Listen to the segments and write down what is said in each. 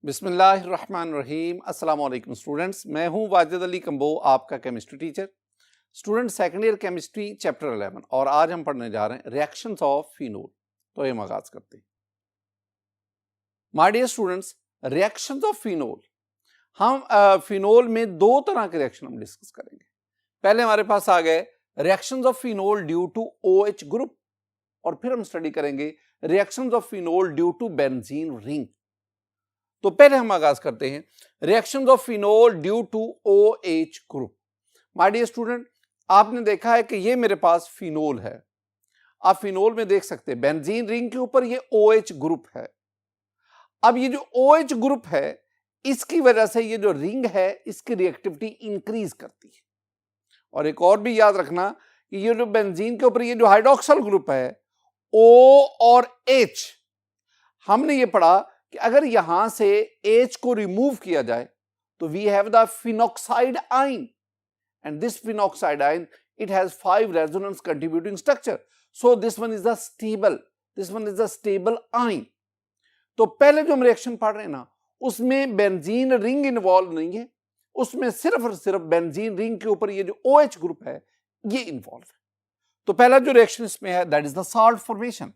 बिस्मिल्लाहिर्रहमानिर्रहीम। अस्सलाम वालेकुम स्टूडेंट्स, मैं हूं वाजिद अली कंबो, आपका chemistry teacher. Student second year chemistry chapter 11 और आज हम पढ़ने जा रहे हैं रिएक्शंस ऑफ फिनोल। तो ये आगाज करते हैं। My dear students, reactions of phenol, हम फिनोल में दो तरह के रिएक्शन हम डिस्कस करेंगे। पहले हमारे पास आ गए reactions of phenol due to OH group, और फिर हम स्टडी करेंगे reactions of phenol due to benzene ring. तो पहले हम आगाज करते हैं reactions of phenol due to OH group. My dear student, आपने देखा है कि ये मेरे पास फिनोल है। आप फिनोल में देख सकते हैं बेंजीन रिंग के ऊपर ये OH ग्रुप है। अब ये जो OH ग्रुप है, इसकी वजह से ये जो रिंग है इसकी रिएक्टिविटी इंक्रीज करती है। और एक और भी याद रखना कि ये जो बेंजीन के ऊपर ये जो हाइड्रोक्सिल ग्रुप है O और H, हमने ये पढ़ा कि अगर यहां से H को रिमूव किया जाए तो we have the phenoxide ion, and this phenoxide ion it has 5 resonance contributing structure, so this one is the stable ion। तो पहले जो हम रिएक्शन पढ़ रहे हैं ना, उसमें बेंजीन रिंग इन्वॉल्व नहीं है, उसमें सिर्फ और सिर्फ बेंजीन रिंग के ऊपर ये जो OH ग्रुप है ये इन्वॉल्व है। तो पहला जो रिएक्शन इसमें है that is the salt formation.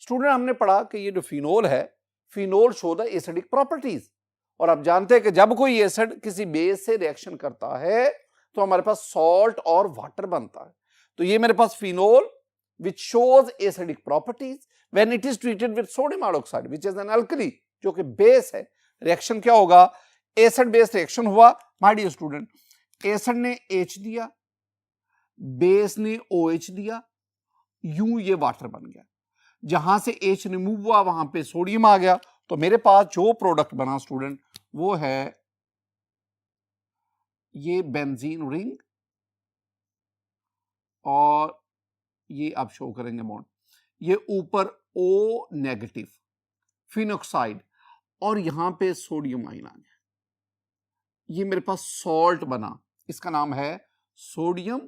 Student, हमने पढ़ा कि ये जो फिनोल है, phenol show the acidic properties, और आप जानते हैं कि जब कोई एसिड किसी बेस से रिएक्शन करता है तो हमारे पास सॉल्ट और वाटर बनता है। तो ये मेरे पास phenol which shows acidic properties when it is treated with sodium hydroxide which is an alkali, जो कि बेस है। रिएक्शन क्या होगा? एसिड बेस रिएक्शन हुआ। माय डियर स्टूडेंट, एसिड ने H दिया, बेस ने OH दिया, यूं ये वाटर बन गया। जहां से H रिमूव हुआ वहां पे सोडियम आ गया, तो मेरे पास जो प्रोडक्ट बना स्टूडेंट वो है ये बेंजीन रिंग, और ये आप शो करेंगे बॉन्ड, ये ऊपर O नेगेटिव फिनॉक्साइड, और यहां पे सोडियम आयन आ गया। ये मेरे पास सॉल्ट बना, इसका नाम है sodium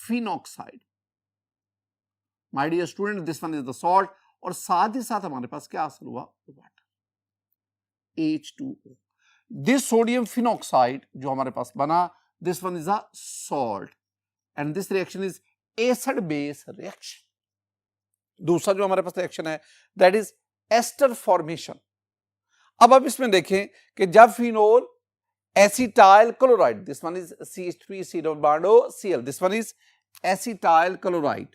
phenoxide. My dear student, this one is the salt, और साथ ही साथ हमारे पास क्या हासिल हुआ? Water, H2O। This sodium phenoxide जो हमारे पास बना, this one is a salt, and this reaction is acid base reaction. दूसरा जो हमारे पास रिएक्शन है दैट इज एस्टर फॉर्मेशन। अब आप इसमें देखें कि जब phenol acetyl chloride, this one is CH3 double bond O Cl, this one is acetyl chloride,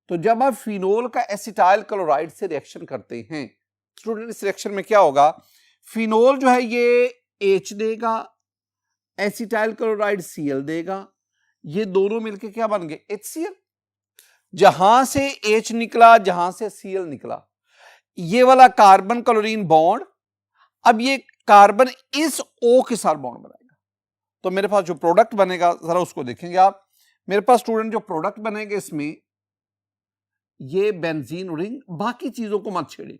तो जब आप फिनोल का एसिटाइल क्लोराइड से रिएक्शन करते हैं स्टूडेंट, इस रिएक्शन में क्या होगा? फिनोल जो है ये H देगा, एसिटाइल क्लोराइड Cl देगा, ये दोनों मिलकर क्या बन गए? HCl। जहां से H निकला, जहां से Cl निकला, ये वाला कार्बन क्लोरीन बॉन्ड, अब ये कार्बन इस O के साथ बॉन्ड बनाएगा, तो मेरे पास जो प्रोडक्ट बनेगा जरा उसको देखेंगे आप। मेरे पास स्टूडेंट जो प्रोडक्ट बनेंगे इसमें ये बेंजीन रिंग, बाकी चीजों को मत छेड़े,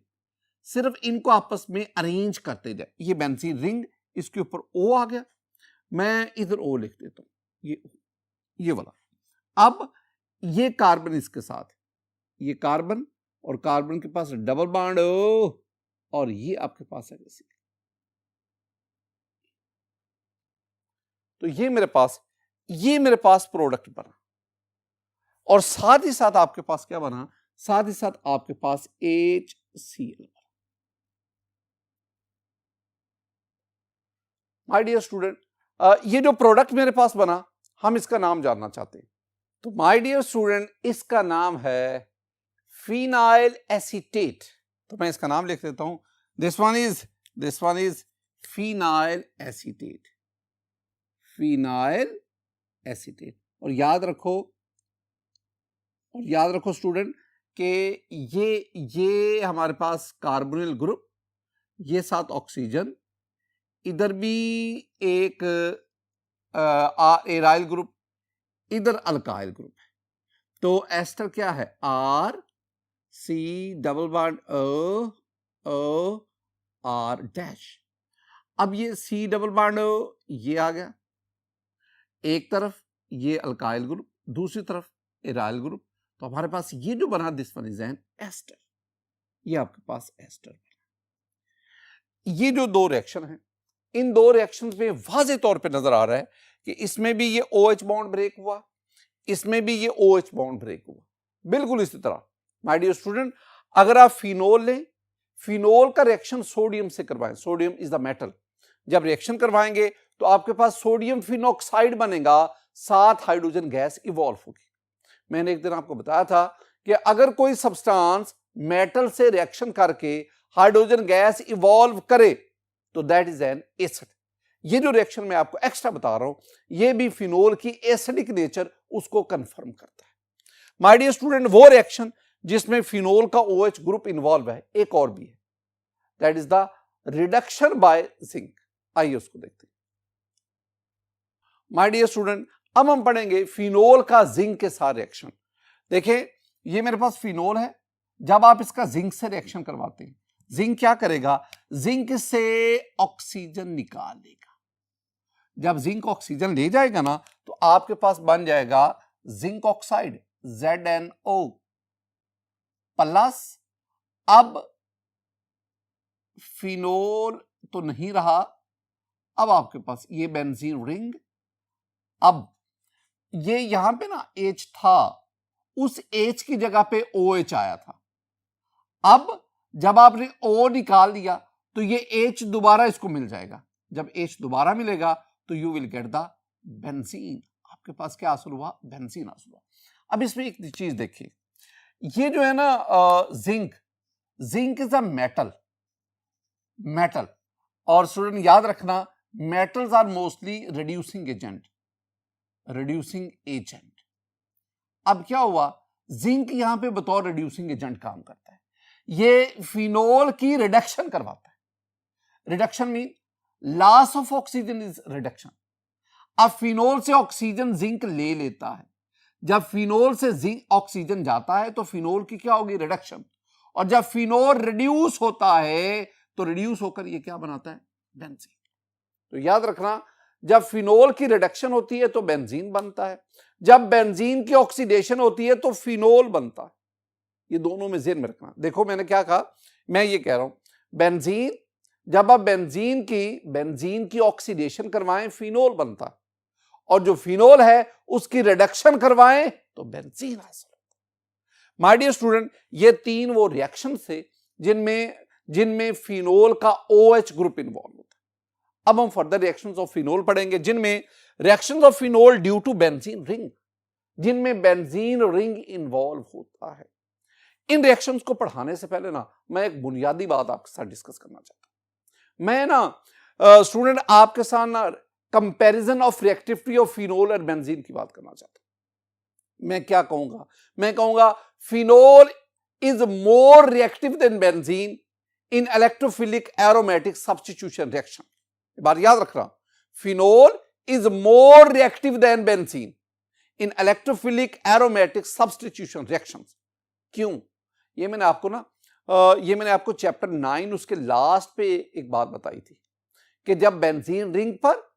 सिर्फ इनको आपस में अरेंज करते जाए। ये बेंजीन रिंग, इसके ऊपर O आ गया, मैं इधर O लिख देता हूं, ये वाला। अब ये कार्बन इसके साथ, ये कार्बन और कार्बन के पास डबल बॉन्ड O, और ये आपके पास है जैसे, तो ये मेरे पास प्रोडक्ट बना, और साथ ही साथ आपके पास क्या बना? साथ ही साथ आपके पास HCl बना। माय डियर स्टूडेंट, ये जो प्रोडक्ट मेरे पास बना, हम इसका नाम जानना चाहते हैं। तो माय डियर स्टूडेंट, इसका नाम है फिनाइल एसीटेट। तो मैं इसका नाम लिख देता हूं, this one is phenyl acetate. और याद रखो स्टूडेंट कि ये हमारे पास कार्बोनिल ग्रुप, ये साथ ऑक्सीजन, इधर भी एक एराइल ग्रुप, इधर अल्काइल ग्रुप है। तो एस्टर क्या है? RC double bond O R dash. अब ये C डबल बॉन्ड O ये आ गया एक तरफ, ये अल्काइल ग्रुप, दूसरी तरफ एराइल ग्रुप, तो हमारे पास ये जो बना this one is an ester, ये आपके पास एस्टर बना। ये जो दो रिएक्शन है, इन दो रिएक्शंस में वाज़े तौर पे नजर आ रहा है कि इसमें भी ये OH बॉन्ड ब्रेक हुआ, इसमें भी ये OH बॉन्ड ब्रेक हुआ। बिल्कुल इसी तरह माय डियर स्टूडेंट, अगर आप फिनोल लें, फिनोल का रिएक्शन सोडियम से करवाएं, सोडियम इज द मेटल, जब रिएक्शन करवाएंगे तो आपके पास सोडियम फिनॉक्साइड बनेगा, 7 हाइड्रोजन गैस इवॉल्व होगी। मैंने एक दिन आपको बताया था कि अगर कोई सब्सटेंस मेटल से रिएक्शन करके हाइड्रोजन गैस इवॉल्व करे तो दैट इज एन एसिड। ये जो रिएक्शन मैं आपको एक्स्ट्रा बता रहा हूं, ये भी फिनोल की एसिडिक नेचर उसको कंफर्म करता है। माय डियर स्टूडेंट, वो रिएक्शन जिसमें फिनोल का OH ग्रुप इन्वॉल्व है, एक और भी है, that is the reduction by zinc. आइए उसको देखते हैं। माय डियर स्टूडेंट, अब हम पढ़ेंगे फिनोल का जिंक के साथ रिएक्शन। देखें, ये मेरे पास फिनोल है, जब आप इसका जिंक से रिएक्शन करवाते हैं, जिंक क्या करेगा, जिंक से ऑक्सीजन निकाल लेगा। जब जिंक ऑक्सीजन ले जाएगा ना, तो आपके पास बन जाएगा जिंक ऑक्साइड ZnO प्लस, अब फिनोल तो नहीं रहा, अब आपके पास ये बेंजीन रिंग, अब ये यहां पे ना H था, उस H की जगह पे OH आया था। अब जब आपने O निकाल दिया तो ये H दोबारा इसको मिल जाएगा। जब H दोबारा मिलेगा तो you will get the benzene. आपके पास क्या हासिल हुआ, बेंजीन हासिल हुआ। अब इसमें एक चीज देखिए, ये जो है ना zinc, zinc is a metal, metal, और स्टूडेंट याद रखना metals are mostly reducing agent, reducing agent. अब क्या हुआ, जिंक यहां पे बतौर रिड्यूसिंग एजेंट काम करता है, ये फिनोल की रिडक्शन करवाता है। Reduction mean loss of oxygen is reduction. अब फिनोल से ऑक्सीजन जिंक ले लेता है, जब फिनोल से जिंक ऑक्सीजन जाता है तो फिनोल की क्या होगी, रिडक्शन, और जब फिनोल रिड्यूस होता है तो रिड्यूस होकर ये क्या बनाता है, बेंजीन। तो याद रखना, जब फिनोल की रिडक्शन होती है तो बेंजीन बनता है, जब बेंजीन की ऑक्सीडेशन होती है तो फिनोल बनता है। ये दोनों में ज़हन में रखना। देखो मैंने क्या कहा, मैं ये कह रहा हूं बेंजीन, जब आप बेंजीन की ऑक्सीडेशन करवाएं फिनोल बनता है, और जो फिनोल है उसकी रिडक्शन करवाएं तो बेंजीन हासिल होता है। माय डियर स्टूडेंट, ये तीन वो रिएक्शन थे जिनमें फिनोल का OH ग्रुप इन्वॉल्व होता है। अब हम फर्दर रिएक्शंस ऑफ फिनोल पढ़ेंगे, जिनमें reactions of phenol due to benzene ring, जिनमें बेंजीन रिंग इन्वॉल्व होता है। इन रिएक्शंस को पढ़ाने से पहले ना मैं एक बुनियादी बात आपके साथ डिस्कस करना चाहता हूं। मैं ना स्टूडेंट आपके साथ ना comparison of reactivity of phenol और बेंजीन की बात करना चाहता हूं। मैं क्या कहूंगा, मैं कहूंगा phenol is more reactive than benzene in electrophilic aromatic substitution reaction. बात याद रखना, phenol is more reactive than benzene in electrophilic aromatic substitution reactions. क्यों, ये मैंने आपको चैप्टर 9 उसके लास्ट पे एक बात बताई थी कि जब बेंजीन रिंग पर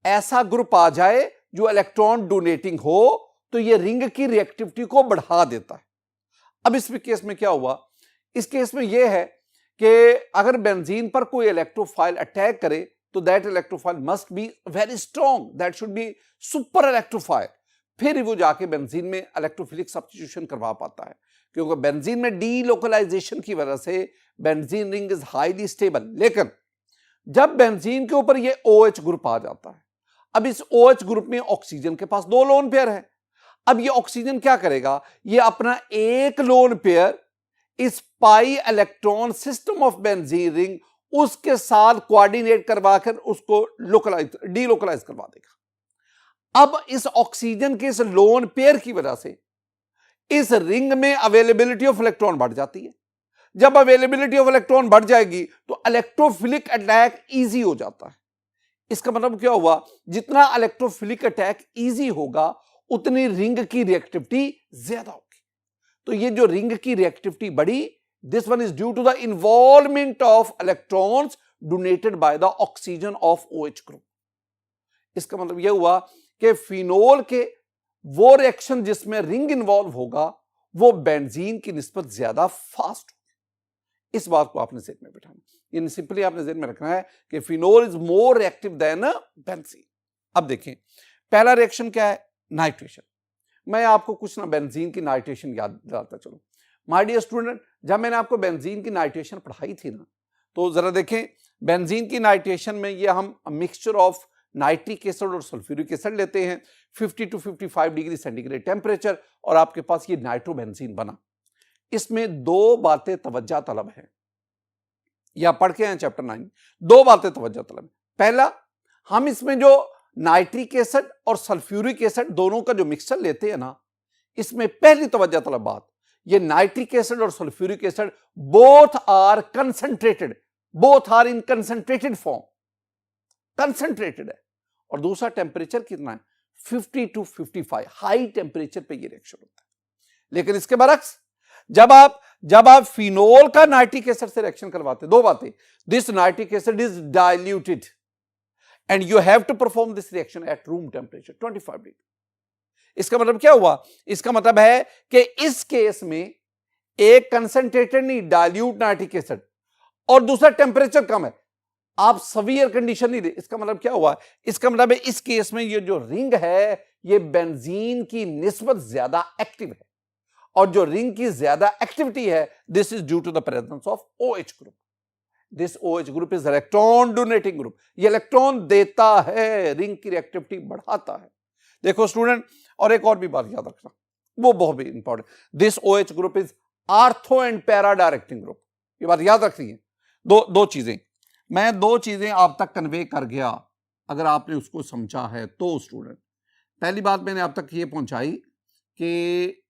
ऐसा ग्रुप आ जाए जो इलेक्ट्रॉन डोनेटिंग हो तो ये रिंग की रिएक्टिविटी को बढ़ा देता है। अब इस केस में क्या हुआ, इस केस में यह है कि अगर बेंजीन पर कोई इलेक्ट्रोफाइल अटैक करे तो that electrophile must be very strong, that should be super electrophile, फिर वो जाके बेंजीन में इलेक्ट्रोफिलिक सब्स्टिट्यूशन करवा पाता है, क्योंकि बेंजीन में डीलोकलाइजेशन की वजह से benzene ring is highly stable. लेकिन जब बेंजीन के ऊपर ये OH ग्रुप आ जाता है, अब इस OH ग्रुप में ऑक्सीजन के पास 2 लोन पेयर है। अब ये ऑक्सीजन क्या करेगा, ये अपना एक लोन पेयर इस pi electron system of benzene ring उसके साथ कोऑर्डिनेट करवाकर उसको डीलोकलाइज करवा देगा। अब इस ऑक्सीजन के इस लोन पेयर की वजह से इस रिंग में अवेलेबिलिटी ऑफ इलेक्ट्रॉन बढ़ जाती है। जब अवेलेबिलिटी ऑफ इलेक्ट्रॉन बढ़ जाएगी तो इलेक्ट्रोफिलिक अटैक इजी हो जाता है। इसका मतलब क्या हुआ, जितना इलेक्ट्रोफिलिक अटैक इजी होगा उतनी रिंग की रिएक्टिविटी ज्यादा होगी। तो ये जो रिंग की रिएक्टिविटी बढ़ी, this one is due to the involvement of electrons donated by the oxygen of OH group. इसका मतलब यह हुआ कि फिनोल के वो रिएक्शन जिसमें रिंग इन्वॉल्व होगा वो बेंजीन की निस्बत ज्यादा फास्ट होगी। इस बात को आपने ज़हन में बिठाना, यानी सिंपली आपने ज़हन में रखना है कि phenol is more reactive than benzene. अब देखें पहला रिएक्शन क्या है, नाइट्रेशन। मैं आपको कुछ ना बेंजीन की नाइट्रेशन याद दिलाता चलूं। माय डियर स्टूडेंट, जब मैंने आपको बेंजीन की नाइट्रेशन पढ़ाई थी ना, तो जरा देखें बेंजीन की नाइट्रेशन में ये हम मिक्सचर ऑफ नाइट्रिक एसिड और सल्फ्यूरिक एसिड लेते हैं, 50 to 55 डिग्री सेंटीग्रेड टेम्परेचर, और आपके पास ये नाइट्रोबेंजीन बना। इसमें दो बातें तवज्जो तलब है, या पढ़ के हैं चैप्टर 9, दो बातें तवज्जो तलब है। पहला, हम इसमें जो नाइट्रिक एसिड और सल्फ्यूरिक एसिड दोनों का जो मिक्सचर लेते हैं ना, इसमें पहली तवज्जो तलब बात, ये नाइट्रिक एसिड और sulphuric acid both are concentrated, both are in concentrated form, concentrated है। और दूसरा टेम्परेचर कितना है, 50 to 55, हाई टेम्परेचर पे ये रिएक्शन होता है। लेकिन इसके बरक्स जब आप फिनोल का नाइट्रिक एसिड से रिएक्शन करवाते, दो बातें, this nitric acid is diluted and you have to perform this reaction at room temperature 25 degree. इसका मतलब क्या हुआ, इसका मतलब है कि इस केस में एक कंसंट्रेटेड नहीं, डाइल्यूट नाइट्रिक एसिड, और दूसरा टेम्परेचर कम है, आप सवियर कंडीशन नहीं दे। इसका मतलब क्या हुआ, इसका मतलब है इस केस में ये जो रिंग है ये बेंजीन की निस्बत ज्यादा एक्टिव है, और जो रिंग की ज्यादा एक्टिविटी है, this is due to the presence of OH group. This OH group is electron donating group, ये इलेक्ट्रॉन देता है, रिंग की रिएक्टिविटी बढ़ाता है। देखो स्टूडेंट, और एक और भी बात याद रखना, वो बहुत ही important, this OH group is ortho and para directing group, ये बात याद रखनी है। दो चीजें, मैं दो चीजें आप तक कन्वे कर गया, अगर आपने उसको समझा है तो स्टूडेंट। पहली बात मैंने आप तक ये पहुंचाई कि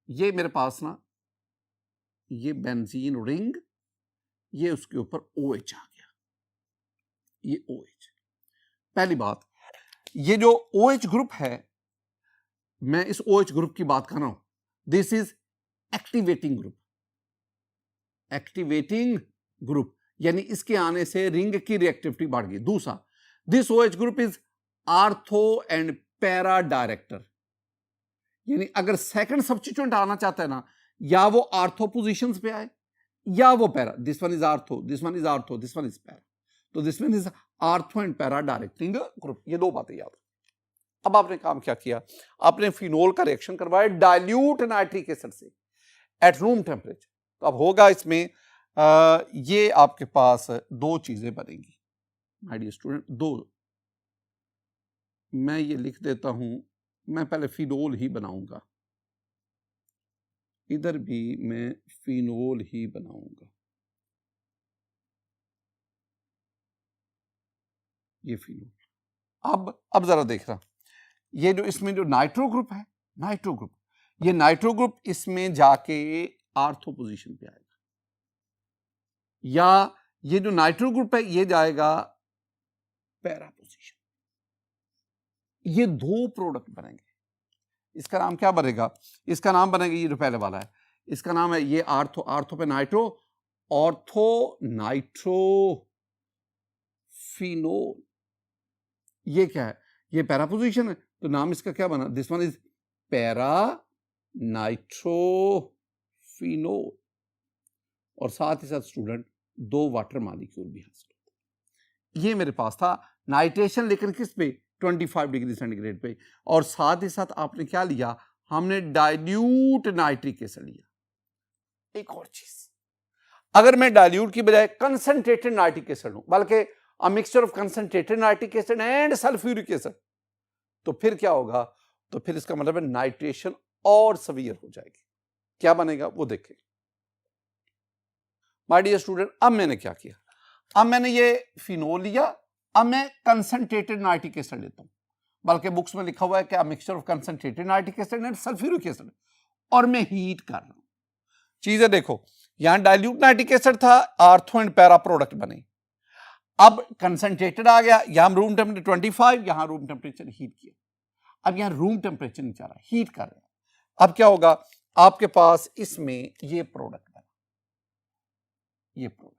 ये मेरे पास ना, ये बेंजीन रिंग, ये उसके ऊपर OH आ गया, ये OH। पहली बात, ये जो OH ग्रुप है, मैं इस OH ग्रुप की बात कर रहा हूं, this is activating group, activating group, यानी इसके आने से रिंग की रिएक्टिविटी बढ़ गई। दूसरा, this OH group is ortho and para director, यानी अगर सेकंड सब्स्टिट्यूएंट आना चाहता है ना, या वो आर्थो पोजीशंस पे आए या वो para, this one is ortho, this one is ortho, this one is para, तो this one is ortho and para directing group. ये दो बातें याद। अब आपने काम क्या किया, आपने फिनोल का रिएक्शन करवाया डाइल्यूट नाइट्रिक एसिड से एट रूम टेम्परेचर। तो अब होगा इसमें ये आपके पास दो चीजें बनेंगी माय डियर स्टूडेंट, दो, मैं ये लिख देता हूं, मैं पहले फिनोल ही बनाऊंगा, इधर भी मैं फिनोल ही बनाऊंगा, ये फिनोल। अब जरा देख रहा, ये जो इसमें जो नाइट्रो ग्रुप है, नाइट्रो ग्रुप, ये नाइट्रो ग्रुप इसमें जाके आर्थो पोजीशन पे आएगा, या ये जो नाइट्रो ग्रुप है ये जाएगा पैरा पोजीशन। ये दो प्रोडक्ट बनेंगे, इसका नाम क्या बनेगा, इसका नाम बनेगा, ये जो पहले वाला है इसका नाम है ये आर्थो, आर्थो पे नाइट्रो, ऑर्थो नाइट्रो फिनोल। ये क्या है, ये पैरा पोजीशन है, तो नाम इसका क्या बना, this one is para nitro phenol. और साथ ही साथ स्टूडेंट दो वाटर मॉलिक्यूल भी हासिल होते। ये मेरे पास था नाइट्रेशन, लेकिन किस पे, 25 डिग्री सेंटीग्रेड पे, और साथ ही साथ आपने क्या लिया, हमने डाइल्यूट नाइट्रिक एसिड लिया। एक और चीज, अगर मैं डाइल्यूट की बजाय कंसंट्रेटेड नाइट्रिक एसिड हूं, बल्कि a mixture of concentrated nitric acid and sulphuric acid, तो फिर क्या होगा, तो फिर इसका मतलब है नाइट्रेशन और सवियर हो जाएगी। क्या बनेगा वो देखें माय डियर स्टूडेंट। अब मैंने क्या किया, अब मैंने ये फिनोल लिया, अब मैं कंसंट्रेटेड नाइट्रिक एसिड लेता हूं, बल्कि बुक्स में लिखा हुआ है कि mixture of concentrated nitric acid and sulphuric acid, और मैं हीट कर रहा हूं। चीजें देखो, यहां डाइल्यूट नाइट्रिक एसिड था, आर्थो एंड पैरा प्रोडक्ट बने, अब कंसंट्रेटेड आ गया, यहां रूम टेम्परेचर 25, यहां रूम टेम्परेचर हीट किया, अब यहां रूम टेम्परेचर नहीं चाह रहा, हीट कर रहे हैं। अब क्या होगा, आपके पास इसमें ये प्रोडक्ट बना, ये प्रोडक्ट,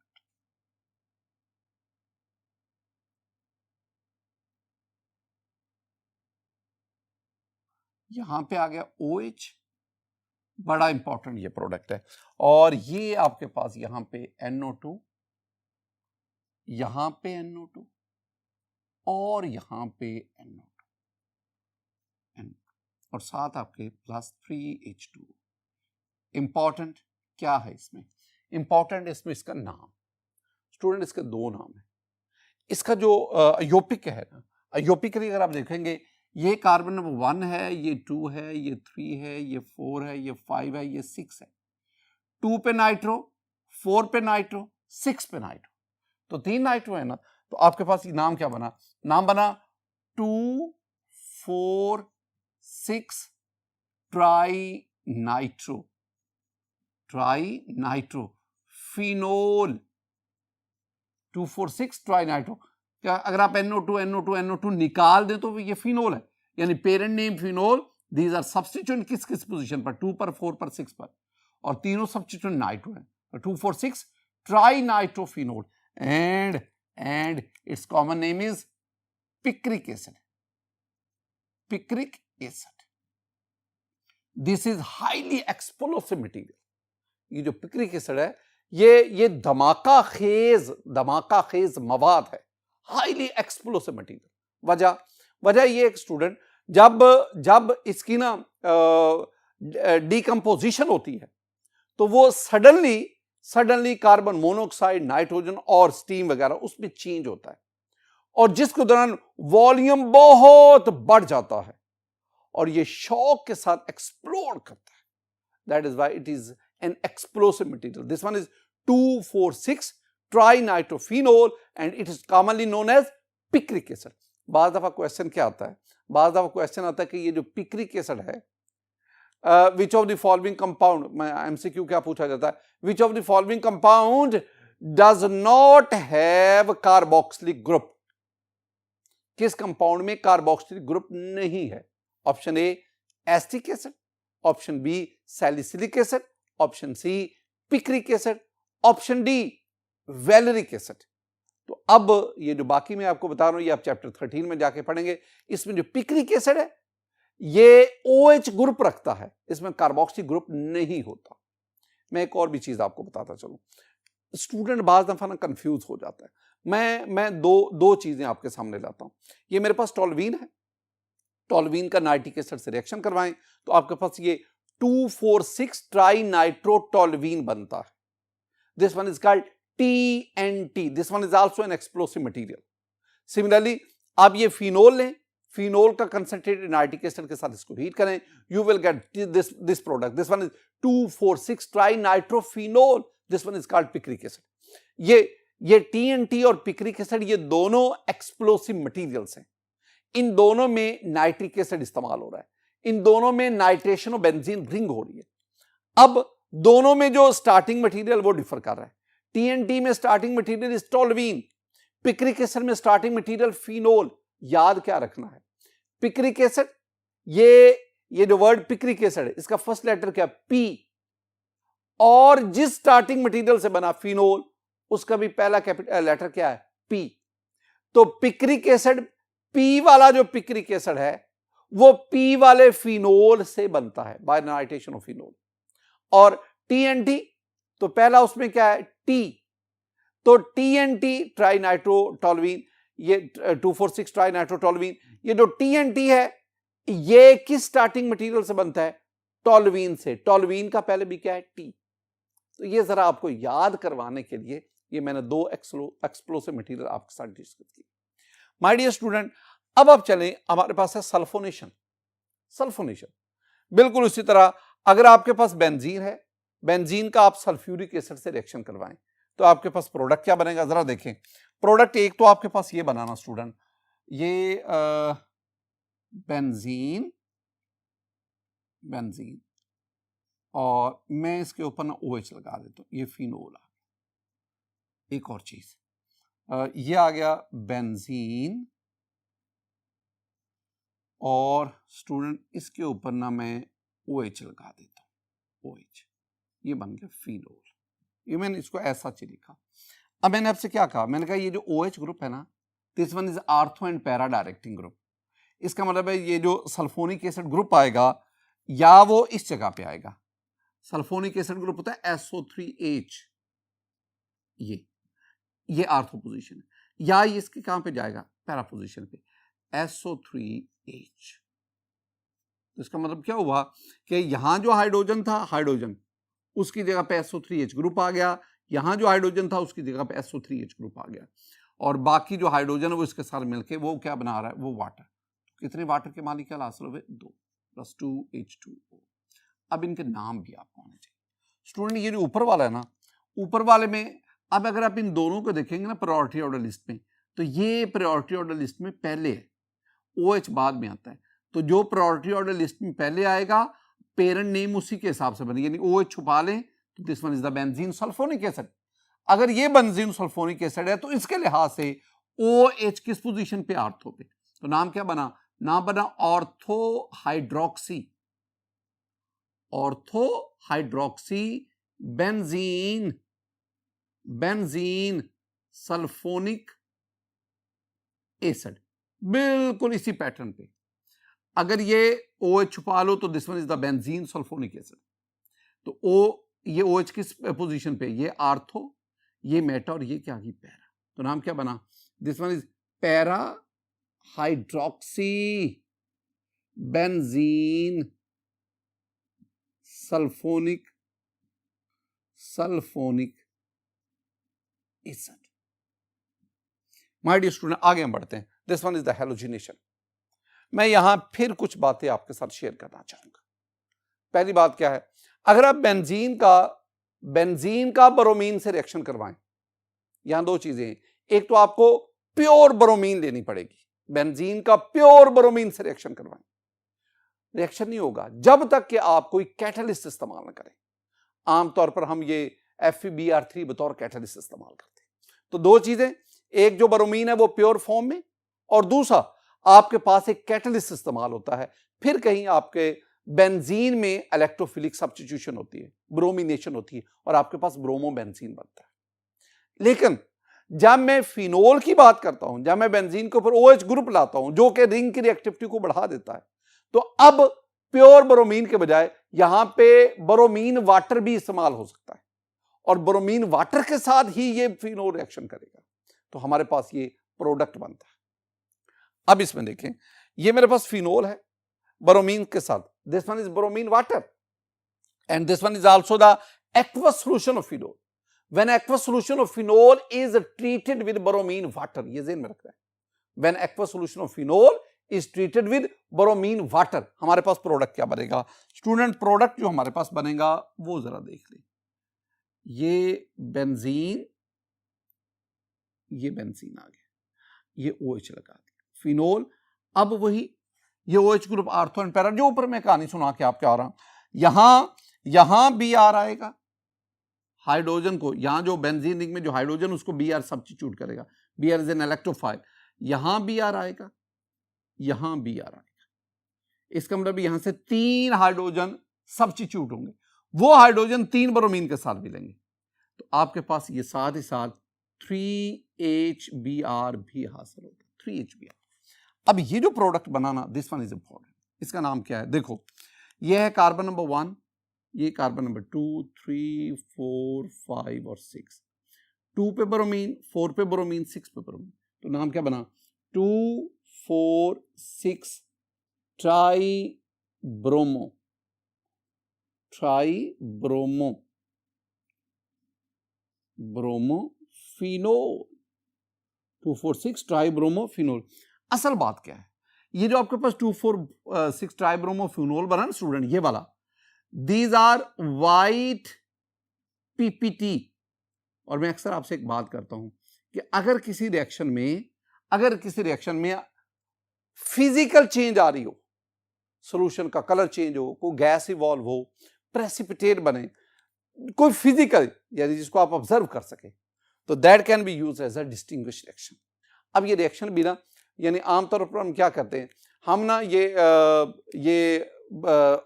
यहां पे आ गया OH, बड़ा इंपॉर्टेंट ये प्रोडक्ट है। और ये आपके पास यहां पे NO2, यहां पे NO2 और यहां पे NO2 और साथ आपके प्लस 3H2। इंपॉर्टेंट क्या है इसमें? इंपॉर्टेंट इसमें इसका नाम। स्टूडेंट इसके दो नाम है। इसका जो अयोपिक है ना, अयोपिकली अगर आप देखेंगे, ये कार्बन नंबर 1 है, ये 2 है, ये 3 है, ये 4 है, ये 5 है, ये 6 है। 2 पे नाइट्रो, 4 पे नाइट्रो, 6 पे नाइट्रो, तो 3 नाइट्रो है ना। तो आपके पास ये नाम क्या बना? नाम बना 2, 4, 6 tri nitro, tri nitro phenol. 2, 4, 6 tri nitro. क्या अगर आप NO2 NO2 NO2 निकाल दें तो ये फिनोल है, यानी parent name phenol. These are substituent किस किस पोजीशन पर? 2 पर, 4 पर, 6 पर, और तीनों सब्स्टिट्यूएंट नाइट्रो है। 2, 4, 6 try nitrophenol and it's common name is picric acid, picric acid. This is highly explosive material. ये जो पिक्रिक एसिड है, ये धमाका खेज मवाद है, हाईली एक्सप्लोसिव मटेरियल। वजह ये एक स्टूडेंट, जब इसकी ना डिकम्पोजिशन होती है तो वो सडनली कार्बन मोनोऑक्साइड, नाइट्रोजन और स्टीम वगैरह उसमें चेंज होता है, और जिसके दौरान वॉल्यूम बहुत बढ़ जाता है और ये शॉक के साथ एक्सप्लोड करता है। That is why it is an explosive material. This one is 2,4,6 trinitrophenol and it is commonly known as picric acid. बाज दफा क्वेश्चन क्या आता है? बाज दफा क्वेश्चन आता है कि ये जो पिक्रिक एसिड है, which of the following compound, MCQ क्या पूछा जाता है? Which of the following compound does not have carboxylic group? किस कंपाउंड में कार्बोक्सिलिक ग्रुप नहीं है? Option A acetic acid, option B salicylic acid, option C picric acid, option D valeric acid. तो अब ये जो बाकी मैं आपको बता रहा हूं, ये आप चैप्टर 13 में जाके पढ़ेंगे। इसमें जो पिक्रिक एसिड है ये OH ग्रुप रखता है, इसमें कार्बोक्सिल ग्रुप नहीं होता। मैं एक और भी चीज आपको बताता चलूं, स्टूडेंट बाज दफा ना कंफ्यूज हो जाता है। मैं दो चीजें आपके सामने लाता हूं। ये मेरे पास टोल्यूइन है, टोल्यूइन का नाइट्रिक एसिड से रिएक्शन करवाएं तो आपके पास ये 2,4,6 ट्राइनाइट्रोटोल्यूइन बनता है। This one is called TNT। This one is also an explosive material. Similarly आप ये फिनोल लें, फिनोल का कंसंट्रेटेड नाइट्रिक एसिड के साथ इसको हीट करें, you will get this product. This one is 2,4,6 trinitrophenol. This one is called picric acid. ये TNT और पिक्रिक एसिड ये दोनों एक्सप्लोसिव मटेरियल्स हैं। इन दोनों में नाइट्रिक एसिड इस्तेमाल हो रहा है, इन दोनों में नाइट्रेशन और बेंजीन रिंग हो रही है। अब दोनों में जो स्टार्टिंग मटेरियल वो डिफर कर रहा है। TNT में starting material is toluene, picric acid में स्टार्टिंग मटेरियल फिनोल। याद क्या रखना है? पिक्रिक एसिड, ये जो वर्ड पिक्रिक एसिड है इसका फर्स्ट लेटर क्या? P, और जिस स्टार्टिंग मटेरियल से बना फिनोल उसका भी पहला कैपिटल लेटर क्या है? P। तो पिक्रिक एसिड, P वाला जो पिक्रिक एसिड है वो P वाले फिनोल से बनता है बाय नाइट्रेशन ऑफ फिनोल। और TNT तो पहला उसमें क्या है? T। तो TNT ट्राइनाइट्रोटोल्यूइन, ये 2,4,6 ट्राइनाइट्रोटोल्यूइन, ये जो TNT है ये किस स्टार्टिंग मटेरियल से बनता है? टोल्यूइन से। टोल्यूइन का पहले भी क्या है? T। तो ये जरा आपको याद करवाने के लिए ये मैंने दो एक्सप्लोसिव मटेरियल आपके साथ डिस्कस की। माय डियर स्टूडेंट, अब आप चलें, हमारे पास है सल्फोनेशन। सल्फोनेशन बिल्कुल उसी तरह, अगर आपके पास बेंजीन है, बेंजीन का आप सल्फ्यूरिक एसिड से रिएक्शन करवाएं तो आपके पास प्रोडक्ट क्या बनेगा? जरा देखें। प्रोडक्ट एक तो आपके पास ये बनाना स्टूडेंट, ये बेंजीन और मैं इसके ऊपर ना OH लगा देता हूं, ये फिनोल आ गया। एक और चीज, ये आ गया बेंजीन और स्टूडेंट इसके ऊपर ना मैं OH लगा देता हूं, OH, ये बन गया फिनोल। ये मैंने इसको ऐसा ही लिखा। अब मैंने आपसे क्या कहा? मैंने कहा ये जो OH ग्रुप है ना, this one is ortho and para directing group. इसका मतलब है ये जो सल्फोनिक एसिड ग्रुप आएगा या वो इस जगह पे आएगा, सल्फोनिक एसिड ग्रुप होता है SO3H, ये आर्थो पोजीशन है, या ये इसके कहां पे जाएगा, पैरा पोजीशन पे, SO3H। तो इसका मतलब क्या हुआ कि यहां जो हाइड्रोजन था, हाइड्रोजन उसकी जगह पे SO3H ग्रुप आ गया, यहां जो हाइड्रोजन था उसकी जगह पे SO3H ग्रुप आ गया, और बाकी जो हाइड्रोजन है वो इसके साथ मिलके वो क्या बना रहा है, वो वाटर। कितने वाटर के मालिक है लास्ट में, 2 + 2H2O। अब इनके नाम भी आपको आने चाहिए स्टूडेंट। ये जो ऊपर वाला है ना, ऊपर वाले में अब अगर आप इन दोनों को देखेंगे ना प्रायोरिटी ऑर्डर लिस्ट में, तो ये प्रायोरिटी ऑर्डर लिस्ट में पहले है, OH बाद में आता है। तो जो प्रायोरिटी ऑर्डर लिस्ट में पहले आएगा पेरेंट नेम उसी के हिसाब से बनेगी, यानी OH छुपा लें तो this one is the benzene sulphonic acid. अगर ये बेंजीन सल्फोनिक एसिड है तो इसके लिहाज से OH किस पोजीशन पे, आर्थो पे। तो नाम क्या बना, नाम बना ortho hydroxy, ortho hydroxy benzene, benzene sulphonic acid, बिल्कुल इसी पैटर्न पे। अगर ये OH छुपा लो तो this one is the benzene sulphonic acid. तो ये OH किस पोजीशन पे, ये आर्थो, ये मेटा, और ये क्या की पैरा। तो नाम क्या बना, this one is para hydroxy benzene sulphonic acid. My dear student, आगे हम बढ़ते हैं। This one is the halogenation. मैं यहां फिर कुछ बातें आपके साथ शेयर करना चाहूंगा। पहली बात क्या है, अगर आप बेंजीन का ब्रोमीन से रिएक्शन करवाएं, यहां 2 चीजें हैं। एक तो आपको प्योर ब्रोमीन लेनी पड़ेगी, बेंजीन का प्योर ब्रोमीन से रिएक्शन करवाएं, रिएक्शन नहीं होगा जब तक कि आप कोई कैटलिस्ट इस्तेमाल ना करें। आमतौर पर हम ये FeBr3 बतौर कैटलिस्ट इस्तेमाल करते हैं। तो 2 चीजें, एक जो ब्रोमीन है वो प्योर फॉर्म में, और दूसरा आपके पास एक कैटलिस्ट इस्तेमाल होता है। फिर कहीं आपके बेंजीन में इलेक्ट्रोफिलिक सब्स्टिट्यूशन होती है, ब्रोमिनेशन होती है, और आपके पास ब्रोमो बेंजीन बनता है। लेकिन जब मैं फिनोल की बात करता हूं, जब मैं बेंजीन के ऊपर OH ग्रुप लाता हूं जो कि रिंग की रिएक्टिविटी को बढ़ा देता है, तो अब प्योर ब्रोमीन के बजाय यहां पे ब्रोमीन वाटर भी इस्तेमाल हो सकता है, और ब्रोमीन वाटर के साथ ही ये फिनोल रिएक्शन करेगा, तो हमारे पास ये प्रोडक्ट बनता है। अब इसमें देखें, ये मेरे पास फिनोल है ब्रोमीन के साथ, this one is bromine water, and this one is also the aqueous solution of phenol. When aqueous solution of phenol is treated with bromine water, ये ज़हन में रखना है, when aqueous solution of phenol is treated with bromine water, हमारे पास product क्या बनेगा student? Product जो हमारे पास बनेगा वो जरा देख लें। ये बेंजीन आ गया, ये OH लगा दिया, फिनोल। अब वही ये OH group ortho and para, जो ऊपर मैं कहानी सुना के आपके आ रहा हूं, यहां Br आएगा, हाइड्रोजन को, यहां जो बेंजीन रिंग में जो हाइड्रोजन उसको Br सब्स्टिट्यूट करेगा, Br इज एन इलेक्ट्रोफाइल, यहां Br आएगा, यहां Br आएगा। इसका मतलब यहां से 3 हाइड्रोजन सब्स्टिट्यूट होंगे, वो हाइड्रोजन 3 ब्रोमीन के साथ मिलेंगे, तो आपके पास ये साथ ही साथ 3HBr भी हासिल होगा, 3HBr। अब ये जो product banana, this one is important, इसका नाम क्या है? देखो, ये है कार्बन नंबर 1, ये कार्बन नंबर 2, 3, 4, 5 और 6, 2 पे ब्रोमीन, 4 पे ब्रोमीन, 6 पे ब्रोमीन, तो नाम क्या बना? 2, 4, 6 ट्राई ब्रोमोफिनोल, 2, 4, 6 ट्राई ब्रोमोफिनोल। असल बात क्या है, ये जो आपके पास 2, 4, 6 ट्राई ब्रोमोफिनोल बना ना स्टूडेंट, ये वाला, दीज आर वाइट PPT। और मैं अक्सर आपसे एक बात करता हूं कि अगर किसी रिएक्शन में फिजिकल चेंज आ रही हो, सॉल्यूशन का कलर चेंज हो, कोई गैस इवॉल्व हो, प्रेसिपिटेट बने, कोई फिजिकल, यानी जिसको आप ऑब्जर्व कर सके, तो that can be used as a distinguish reaction. अब ये रिएक्शन भी ना, यानी आमतौर पर हम क्या करते हैं, हम ना ये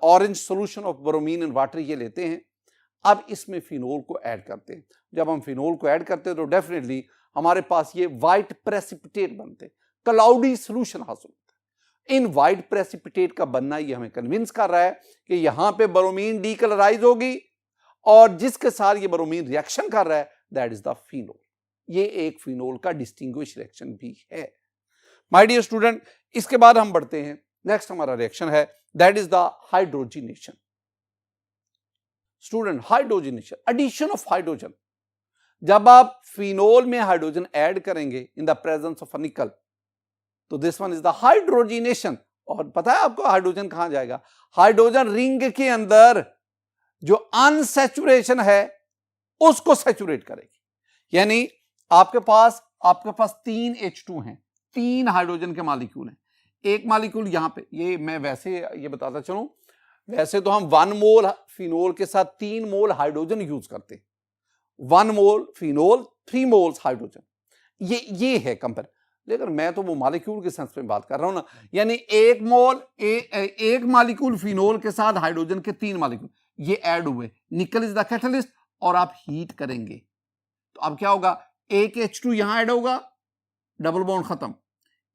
orange solution of bromine and water ये लेते हैं, अब इसमें फिनोल को ऐड करते हैं। जब हम फिनोल को ऐड करते हैं तो डेफिनेटली हमारे पास ये वाइट प्रेसिपिटेट बनते, क्लाउडी सॉल्यूशन हासिल होता है। इन वाइट प्रेसिपिटेट का बनना ये हमें कन्विंस कर रहा है कि यहां पे ब्रोमीन डीकलराइज होगी और जिसके साथ ये ब्रोमीन रिएक्शन कर रहा है दैट इज द फिनोल। ये एक फिनोल का डिस्टिंग्विश रिएक्शन भी है। माय डियर स्टूडेंट, इसके बाद हम बढ़ते हैं, नेक्स्ट हमारा रिएक्शन है that is the hydrogenation. Student, hydrogenation, addition of hydrogen. जब आप फिनोल में हाइड्रोजन ऐड करेंगे in the presence of a nickel, तो this one is the hydrogenation. और पता है आपको हाइड्रोजन कहां जाएगा? हाइड्रोजन रिंग के अंदर जो अनसैचुरेशन है उसको सैचुरेट करेगी। यानी आपके पास 3 H2 हैं, 3 हाइड्रोजन के मॉलिक्यूल हैं। एक मॉलिक्यूल यहां पे, ये मैं वैसे ये बताता चलूं, वैसे तो हम 1 मोल फिनोल के साथ 3 मोल हाइड्रोजन यूज करते हैं। 1 मोल फिनोल 3 मोल्स हाइड्रोजन, ये है कंपेयर। लेकिन मैं तो वो मॉलिक्यूल के सेंस में बात कर रहा हूं ना, यानी 1 मोल एक मॉलिक्यूल फिनोल के साथ हाइड्रोजन के 3 मॉलिक्यूल ये ऐड हुए, निकल इज द कैटलिस्ट, और आप हीट करेंगे तो अब क्या होगा? एक H2 यहां ऐड होगा, डबल बॉन्ड खत्म।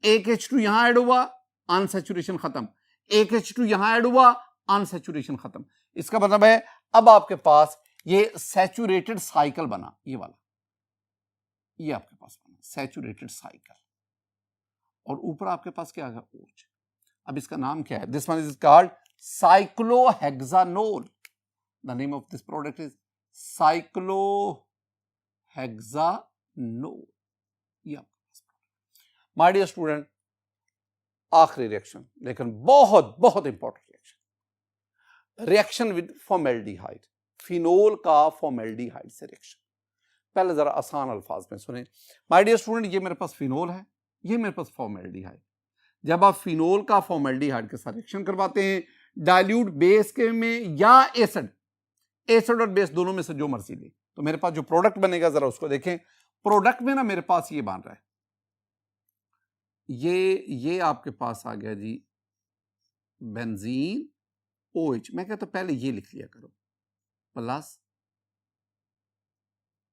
एक H2 यहां ऐड हुआ, अनसैचुरेशन खत्म। एक H2 यहां ऐड हुआ, अनसैचुरेशन खत्म। इसका मतलब है अब आपके पास ये सैचुरेटेड साइकिल बना, ये वाला, ये आपके पास बना सैचुरेटेड साइकिल, और ऊपर आपके पास क्या आ गया? OH। अब इसका नाम क्या है? This one is called cyclohexanol. The name of this product is cyclohexanol. ये आपके पास। माय डियर स्टूडेंट, आखिरी रिएक्शन, लेकिन बहुत बहुत important reaction, reaction with formaldehyde. Phenol का फॉर्मेल्डिहाइड से रिएक्शन। पहले जरा आसान अल्फाज में सुने। माय डियर स्टूडेंट, ये मेरे पास फिनोल है, ये मेरे पास फॉर्मेल्डिहाइड। जब आप फिनोल का फॉर्मेल्डिहाइड के साथ रिएक्शन करवाते हैं डाइल्यूट बेस के में या एसिड और बेस दोनों में से जो मर्जी ले, तो मेरे पास जो प्रोडक्ट बनेगा जरा उसको देखें। प्रोडक्ट में ना मेरे पास ये बन रहा है, ये आपके पास आ गया जी बेंजीन OH। मैं कहता पहले ये लिख लिया करो, प्लस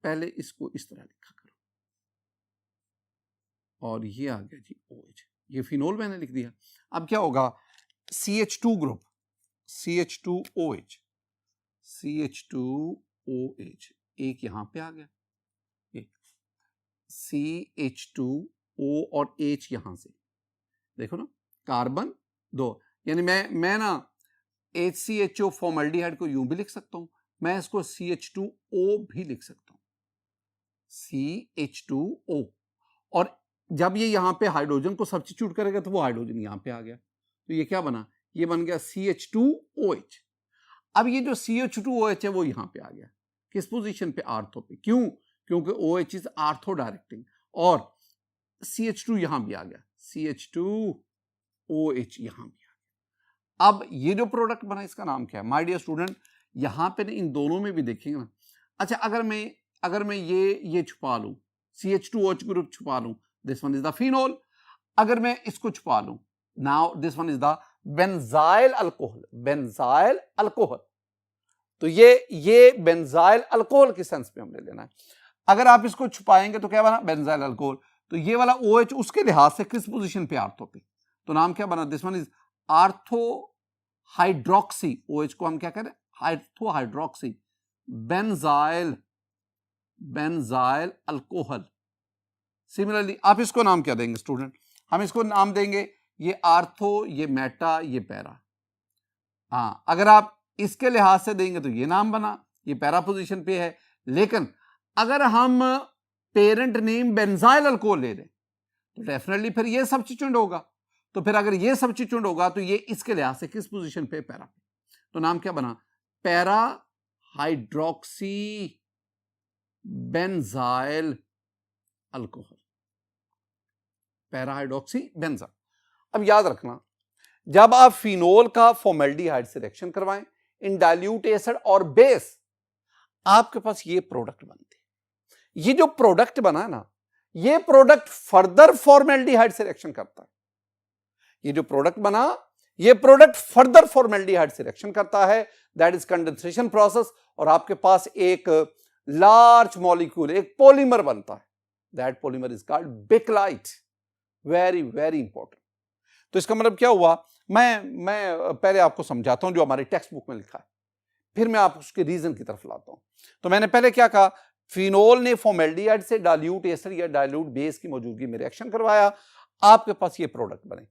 पहले इसको इस तरह लिखा करो, और ये आ गया जी OH। ये फिनोल मैंने लिख दिया। अब क्या होगा? CH2 ग्रुप, CH2OH, CH2OH, एक यहां पे आ गया, CH2O और H यहां से, देखो ना, कार्बन 2। यानी मैं ना HCHO फॉर्मेल्डिहाइड को यूं भी लिख सकता हूं, मैं इसको CH2O भी लिख सकता हूं, CH2O। और जब ये यहां पे हाइड्रोजन को सब्स्टिट्यूट करेगा तो वो हाइड्रोजन यहां पे आ गया, तो ये क्या बना? ये बन गया CH2OH। अब ये जो CH2OH है वो यहां पे आ गया, किस पोजीशन पे? आर्थो पे। क्यों? क्योंकि OH इज आर्थो डायरेक्टिंग, और CH2 यहां भी आ गया, CH2OH यहां भी आ गया। अब ये जो प्रोडक्ट बना इसका नाम क्या है? माय डियर स्टूडेंट, यहां पे इन दोनों में भी देखेंगे ना। अच्छा, अगर मैं ये छुपा लूं, CH2OH ग्रुप छुपा लूं, this one is the phenol. अगर मैं इसको छुपा लूं, now this one is the benzyl alcohol, benzyl alcohol. तो ये बेंजाइल अल्कोहल के सेंस में हमने लेना है। अगर आप इसको छुपाएंगे तो क्या बना? Benzyl alcohol. तो ये वाला OH उसके लिहाज से किस पोजीशन पे? आर्थो पे। तो नाम क्या बना? This one is ortho hydroxy. OH को हम क्या कह रहे हैं? Ortho hydroxy benzyl alcohol. Similarly आप इसको नाम क्या देंगे स्टूडेंट? हम इसको नाम देंगे, ये आर्थो, ये मेटा, ये पैरा। हाँ, अगर आप इसके लिहाज से देंगे तो ये नाम बना, ये पैरा पोजीशन पे है। लेकिन अगर हम पेरेंट नेम बेंजाइल अल्कोहल ले लें तो डेफिनेटली फिर ये सब्स्टिट्यूट होगा। तो फिर अगर ये सब्स्टिट्यूट होगा तो ये इसके लिहाज से किस पोजीशन पे? पैरा पे। तो नाम क्या बना? Para hydroxy benzyl alcohol, para hydroxy benzyl. अब याद रखना, जब आप फिनोल का फॉर्मेल्डिहाइड से रिएक्शन करवाएं इन डाइल्यूट एसिड और बेस, आपके पास ये प्रोडक्ट बनते हैं। ये जो प्रोडक्ट बना है ना, ये प्रोडक्ट फर्दर फॉर्मेल्डिहाइड से रिएक्शन करता है। ये जो प्रोडक्ट बना, ये प्रोडक्ट फर्दर फॉर्मेल्डिहाइड से रिएक्शन करता है, दैट इज कंडेंसेशन प्रोसेस, और आपके पास एक लार्ज मॉलिक्यूल, एक पॉलीमर बनता है, that polymer is called Bakelite. Very very important. तो इसका मतलब क्या हुआ, मैं पहले आपको समझाता हूं जो हमारे टेक्स्ट बुक में लिखा है, फिर मैं आप उसके रीजन की तरफ लाता हूं। तो मैंने पहले क्या कहा, फिनोल ने फॉर्मेल्डिहाइड से डाइल्यूट एस्टर या डाइल्यूट बेस की मौजूदगी में रिएक्शन करवाया, आपके पास ये प्रोडक्ट बने,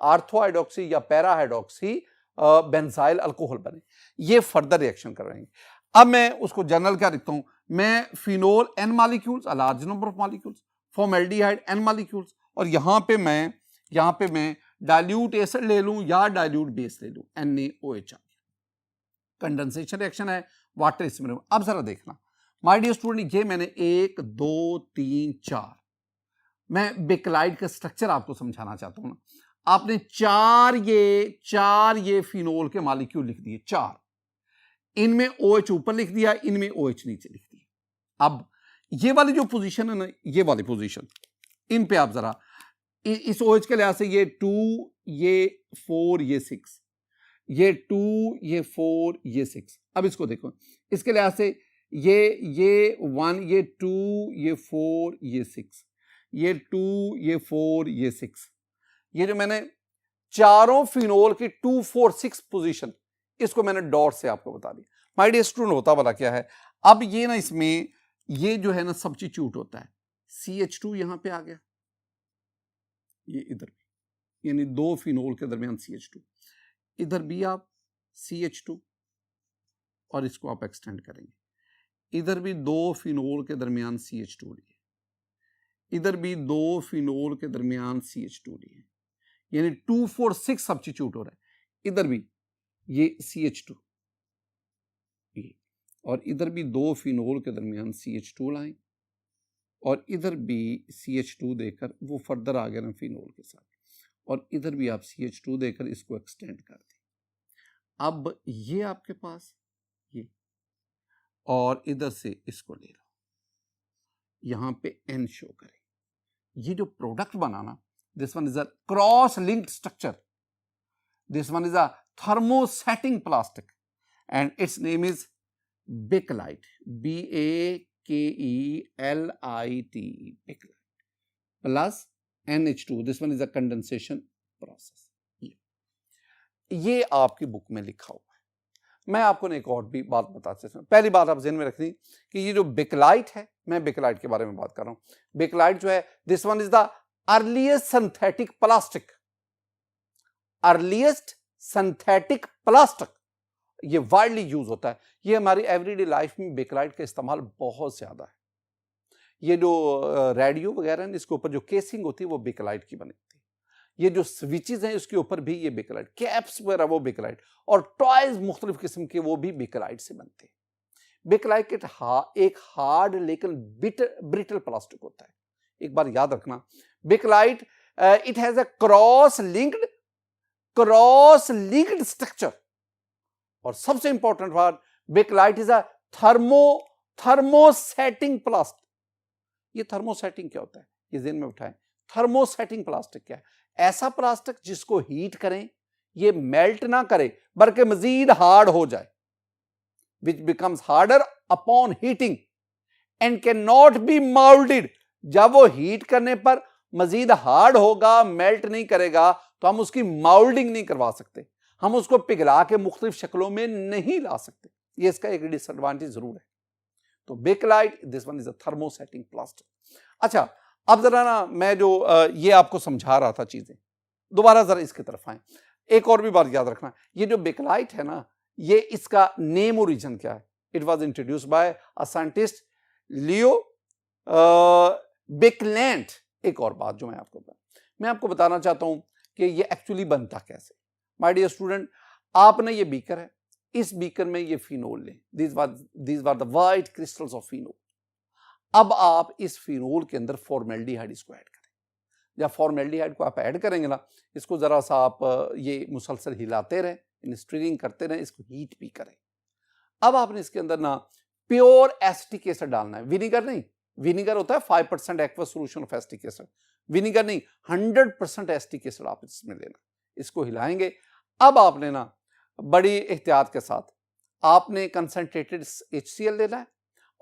आर्थो हाइड्रोक्सी या पैरा हाइड्रोक्सी बेंजाइल अल्कोहल बने, ये फर्दर रिएक्शन कर रहे हैं। अब मैं उसको जनरल क्या लिखता हूं, मैं phenol n molecules, a large number of molecules, formaldehyde n molecules, और यहां पे मैं डाइल्यूट एसिड ले लूं या डाइल्यूट बेस ले लूं, NaOH। कंडेंसेशन रिएक्शन है, वाटर इसमें। अब जरा देखना माय डियर स्टूडेंट, ये मैंने 1 2 3 4, मैं बेक्लाइड का स्ट्रक्चर आपको समझाना चाहता हूं ना। आपने चार ये फिनोल के मॉलिक्यूल लिख दिए, 4, इनमें OH ऊपर लिख दिया, इनमें OH नीचे लिख दिया। अब ये वाली जो पोजीशन है ना, ये वाली पोजीशन, इन पे आप जरा इस OH के लिहाज से ये 2 ये 4 ये 6, ये 2 ये 4 ये 6। अब इसको देखो, इसके लिहाज से ये 1 ये 2 ये 4 ये 6, ये 2 ये 4 ये 6, ये जो मैंने चारों फिनोल की 2 4 6 पोजीशन, इसको मैंने डॉट से आपको बता दिया। माय डियर स्टूडेंट, होता वाला क्या है, अब ये ना इसमें ये जो है ना सब्स्टिट्यूट होता है, CH2 यहां पे आ गया, ये इधर भी, यानी 2 फिनोल के दरमियान CH2, इधर भी आप CH2 और इसको आप एक्सटेंड करेंगे, इधर भी 2 फिनोल के दरमियान CH2 लिए, इधर भी 2 फिनोल के दरमियान CH2 लिए, यानी 2 4 6 सब्स्टिट्यूट हो रहा है। इधर भी ये CH2 ये, और इधर भी 2 फिनोल के दरमियान CH2 लाएं, और इधर भी CH2 देकर वो फर्दर आ गया ना फिनोल के साथ, और इधर भी आप CH2 देकर इसको एक्सटेंड कर दें। अब ये आपके पास ये, और इधर से इसको ले लो, यहां पे N शो करें। ये जो product banana, this one is a cross linked structure, this one is a thermosetting plastic and its name is bakelite, BAKELITE, bakelite plus NH2, this one is a condensation process। ये आपकी book में लिखा हुआ है। मैं आपको एक और भी बात बताते हैं। पहली बात आप ज़हन में रखनी कि ये जो बेक्लाइट है, मैं बेक्लाइट के बारे में बात कर रहा हूं। बेक्लाइट जो है, this one is the earliest synthetic plastic, earliest synthetic plastic, ये वाइडली यूज होता है। ये हमारी एवरीडे लाइफ में बेक्लाइट का इस्तेमाल बहुत ज्यादा है। ये जो रेडियो वगैरह है, इसके ऊपर जो केसिंग होती है वो बेक्लाइट की बनी होती है। ये जो स्विचेस हैं उसके ऊपर भी ये बेक्लाइट, कैप्स वगैरह वो बेक्लाइट, और टॉयज मुख्तलिफ किस्म के वो भी बेक्लाइट से बनते हैं। बेक्लाइट एक हार्ड लेकिन ब्रिटल प्लास्टिक होता है। एक बार याद रखना, bakelite it has a cross linked structure, और सबसे इंपॉर्टेंट बात, bakelite is a thermosetting plastic. ये थर्मोसेटिंग क्या होता है, ये ज़हन में उठाएं। थर्मोसेटिंग प्लास्टिक क्या है? ऐसा प्लास्टिक जिसको हीट करें ये मेल्ट ना करे बल्कि मजीद हार्ड हो जाए, which becomes harder upon heating and can not be moulded. जब वो हीट करने पर मजीद हार्ड होगा, मेल्ट नहीं करेगा, तो हम उसकी मोल्डिंग नहीं करवा सकते, हम उसको पिघला के मुख्तलिफ शक्लों में नहीं ला सकते। ये इसका एक डिसएडवांटेज जरूर है। तो bakelite, this one is a thermosetting plastic. अच्छा, अब जरा ना मैं जो ये आपको समझा रहा था चीजें, दोबारा जरा इसकी तरफ आए। एक और भी बात याद रखना, ये जो बेक्लाइट है ना, ये इसका नेम ओरिजिन क्या है? It was introduced by a scientist Leo Baekeland. एक और बात जो मैं आपको बताना चाहता हूं कि ये एक्चुअली बनता कैसे। माय डियर स्टूडेंट, आपने ये बीकर है, इस बीकर में ये फिनोल लें, these were the white crystals of phenol. अब आप इस फिनोल के अंदर फॉर्मेल्डिहाइड इसको ऐड करें। जब फॉर्मेल्डिहाइड को आप ऐड करेंगे ना, इसको जरा सा आप ये मुसलसल हिलाते रहें, स्टीरिंग करते रहें, इसको हीट भी करें। अब आपने इसके अंदर ना प्योर एसिटिक एसिड डालना है, विनीगर नहीं। विनीगर होता है 5% aqueous solution of acetic acid, vinegar नहीं, 100% एसिटिक एसिड आप इसमें लेना। इसको हिलाएंगे। अब आपने ना बड़ी एहतियात के साथ आपने कंसंट्रेटेड HCl लेना है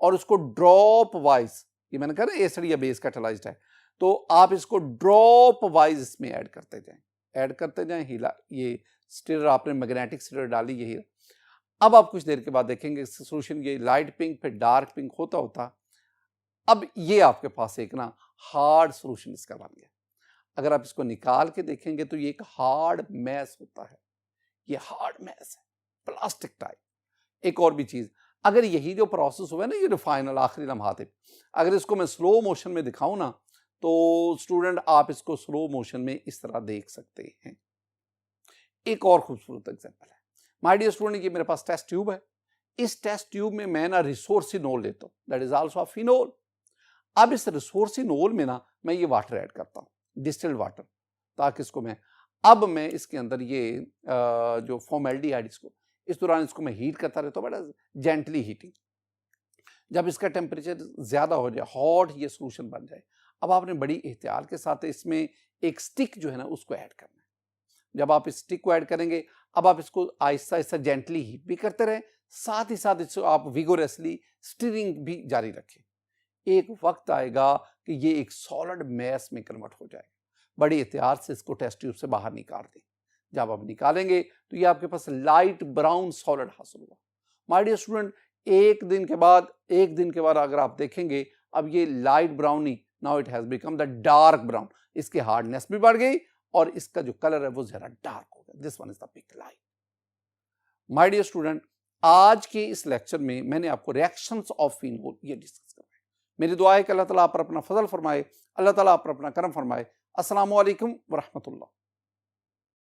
और उसको ड्रॉप वाइज, ये मैंने कहा ना एसिड या बेस कैटालाइज्ड है, तो आप इसको ड्रॉप वाइज इसमें ऐड करते जाएं। ऐड करते जाएं, हीला ये स्टिरर आपने मैग्नेटिक स्टिरर डाली, ये हीरा। अब आप कुछ देर के बाद देखेंगे सोल्यूशन ये लाइट पिंक फिर डार्क पिंक होता होता अब ये आपके पास एक ना हार्ड सोल्यूशन इसका बन गया। अगर आप इसको निकाल के देखेंगे तो ये एक हार्ड मैस होता है, ये हार्ड मैस है, प्लास्टिक टाइप। एक और भी चीज, अगर यही जो प्रोसेस हुआ है ना, ये जो फाइनल आखिरी लम्हाते, अगर इसको मैं स्लो मोशन में दिखाऊं ना, तो स्टूडेंट आप इसको स्लो मोशन में इस तरह देख सकते हैं। एक और खूबसूरत एग्जांपल है माय डियर स्टूडेंट, ये मेरे पास टेस्ट ट्यूब है। इस टेस्ट ट्यूब में मैं ना रिसोर्सिनोल लेता हूं, दैट इज आल्सो फिनोल। अब इस रिसोर्सिनोल में ना मैं ये वाटर ऐड करता हूं, डिस्टिल्ड वाटर, ताकि इसको मैं इसके अंदर ये जो फॉर्मेल्डिहाइड इस दौरान इसको मैं हीट करता रहता हूं, बड़ा जेंटली हीटिंग। जब इसका टेम्परेचर ज्यादा हो जाए, हॉट ये सोल्यूशन बन जाए, अब आपने बड़ी एहतियात के साथ इसमें एक स्टिक जो है ना उसको ऐड करना है। जब आप इस स्टिक को ऐड करेंगे, अब आप इसको आहिस्ता आहिस्ता जेंटली हीट भी करते रहें, साथ ही साथ इसको आप विगोरसली स्टीरिंग भी जारी रखें। एक वक्त आएगा कि ये एक सॉलिड मैस में कन्वर्ट हो जाएगा। बड़ी एहतियात से इसको टेस्ट ट्यूब से बाहर निकाल दें। जब आप निकालेंगे तो ये आपके पास लाइट ब्राउन सॉलिड हासिल हुआ। माय डियर स्टूडेंट, एक दिन के बाद अगर आप देखेंगे, अब ये लाइट ब्राउन नहीं, now it has become the dark brown. इसकी हार्डनेस भी बढ़ गई और इसका जो कलर है वो जरा डार्क हो गया। This one is the pick light. My dear student, आज के इस लेक्चर में मैंने आपको रिएक्शंस ऑफ फिनोल ये डिस्कस करना है। मेरी दुआ है कि अल्लाह ताला आप पर अपना फजल फरमाए, अल्लाह ताला आप पर अपना करम फरमाए। अस्सलामु अलैकुम व रहमतुल्लाह।